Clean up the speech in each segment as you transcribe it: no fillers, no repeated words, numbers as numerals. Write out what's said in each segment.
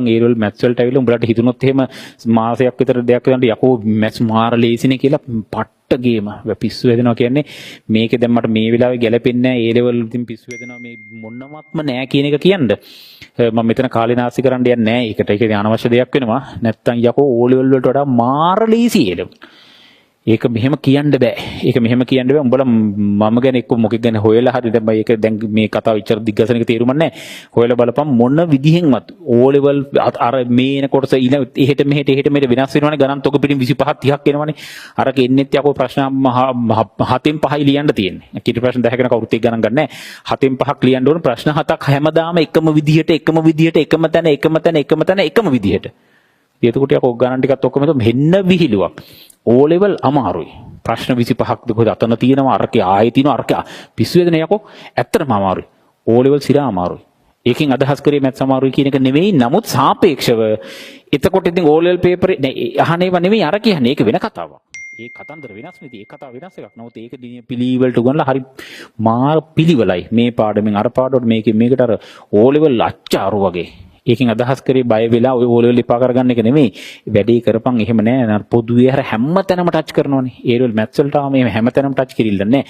ඒරවල maths වලට ඇවිල්ලා උඹලට හිතුනොත් එහෙම මාසයක් විතර දෙයක් යනට යකෝ මැත්ස් මාර ලේසිනේ කියලා පට්ට ගේම පිස්සු වෙදෙනවා කියන්නේ මේකේ දැන් මට මේ වෙලාවේ ගැලපෙන්නේ නැහැ ඒ ලෙවල් ඉතින් පිස්සු වෙදෙනවා මේ මොනවත්ම නැහැ කියන එක කියන්න මම මෙතන කාලේ නාස්ති කරන්න යන්නේ නැහැ ඒකට ඒක අනවශ්‍ය දෙයක් වෙනවා නැත්තම් යකෝ ඕ ලෙවල් වලට වඩා මාර ලේසි ඒ ලෙවල් ඒක මෙහෙම කියන්න බෑ. ඒක මෙහෙම කියන්න බෑ. උඹලා මම ගැන එක්ක මොකෙක් ගැන හොයලා හරි දැන් ඒක දැන් මේ කතාව ඉච්චර දිග්ගසනක තේරුම නැහැ. හොයලා බලපන් මොන විදිහෙන්වත් O level අර මේන කොටස එහෙට මෙහෙට වෙනස් වෙනවනේ ගණන් තොග පිටින් 25 30ක් එනවනේ. අරක එන්නෙත් යකෝ ප්‍රශ්න 7න් 5යි ලියන්න තියෙන්නේ. කිටි ප්‍රශ්න 10 කවුරුත් එක්ක ගණන් ගන්නෑ. 7න් 5ක් ලියන්න ඕන ප්‍රශ්න 7ක් හැමදාම එකම විදිහට එකම තැන එකම විදිහට. එතකොට යකෝ ගණන් ටිකත් ඔක්කොම මෙන්න විහිළුවක්. O level අමාරුයි. ප්‍රශ්න 25ක් දෙකද අතන තියෙනවා අරකේ ආයෙ තියෙනවා අරක පිස්සු වේදන යකෝ ඇත්තටම අමාරුයි. O level සිරා අමාරුයි. ඒකෙන් අදහස් කරේ මැත්ස් අමාරුයි කියන එක නෙවෙයි. නමුත් සාපේක්ෂව එතකොට ඉතින් O level paper අහන්නේව නෙවෙයි අර කියන්නේ. ඒක වෙන කතාවක්. ඒ කතන්දර වෙනස් නෙති. ඒ කතාව වෙනස් එකක්. නමුත් ඒක පිළිවෙලට උගන්ලා හරි මාර පිළිවෙලයි. මේ පාඩමෙන් අර පාඩමට මේකට අර O level අච්චාරු වගේ. ඒකෙන් අදහස් කරේ බය වෙලා ඔය O level එපා කරගන්න එක නෙමෙයි. වැඩේ කරපන් එහෙම නෑ. පොදුවේ හැර හැම තැනම ටච් කරනවනේ. ඒ level maths වලට ආව මේ හැම තැනම ටච් කිරිල්ල නෑ.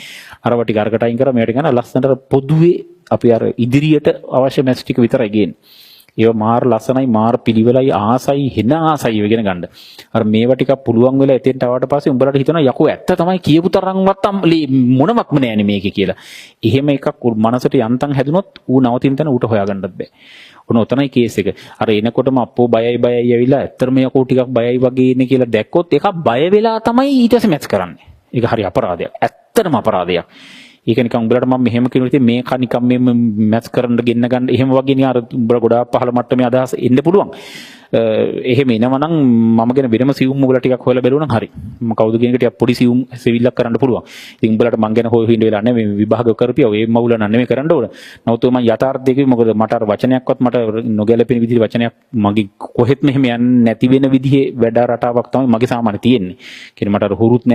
අරව ටික අරකට අයින් කරා මේකට ගන්න ලස්සනට පොදුවේ අපි අර ඉදිරියට අවශ්‍ය maths ටික විතරයි ගේන්නේ. ඒව මාර ලස්සනයි මාර පිළිවෙලයි ආසයි හෙන ආසයි ඉගෙන ගන්න. අර මේවා ටිකක් පුළුවන් වෙලා එතෙන්ට ආවට පස්සේ උඹලට හිතනවා යකෝ ඇත්ත තමයි කියපු තරම්වත් මොනවත්ම නෑනේ මේකේ කියලා. එහෙම එකක් මනසට යන්තම් හැදුනොත් ඌ නවතින තැන ඌට හොයාගන්නත් බෑ. ඔන්න ඔතනයි කේස් එක. අර එනකොටම අප්පෝ බයයි ඇවිල්ලා ඇත්තටම යකෝ ටිකක් බයයි වගේ ඉන්නේ කියලා දැක්කොත් ඒක බය වෙලා තමයි ඊට පස්සේ මැච් කරන්නේ. ඒක හරි අපරාධයක්. ඇත්තටම අපරාධයක්. ඒක නිකන් උඹලට මම මෙහෙම කියනවා ඉතින් මේක නිකන් මේ මැච් කරන්න ගෙන්න ගන්න එහෙම වගේ නේ අර උඹලා ගොඩාක් පහළ මට්ටමේ අදහස් එන්න පුළුවන්. එහෙම එනවනම් මම ගැන වෙනම සියුම් උඹලා ටිකක් හොයලා බැලුවනම් හරි. මම කවුද කියන එක ටිකක් පොඩි සියුම් සෙවිල්ලක් කරන්න පුළුවන්. ඉතින් උඹලට මං ගැන හොයන්න වෙලා නැහැ මේ විභාග කරපියව ඒ මවුල නෙමෙයි කරන්න ඕන. නමුත් මම යථාර්ථය කිව්වේ මොකද මට අර වචනයක්වත් මට නොගැලපෙන විදිහේ වචනයක් මගේ කොහෙත් මෙහෙම යන්නේ නැති වෙන විදිහේ වැඩ රටාවක් තමයි මගේ සාමාන්‍ය තියෙන්නේ. කියන්නේ මට අර හුරුත්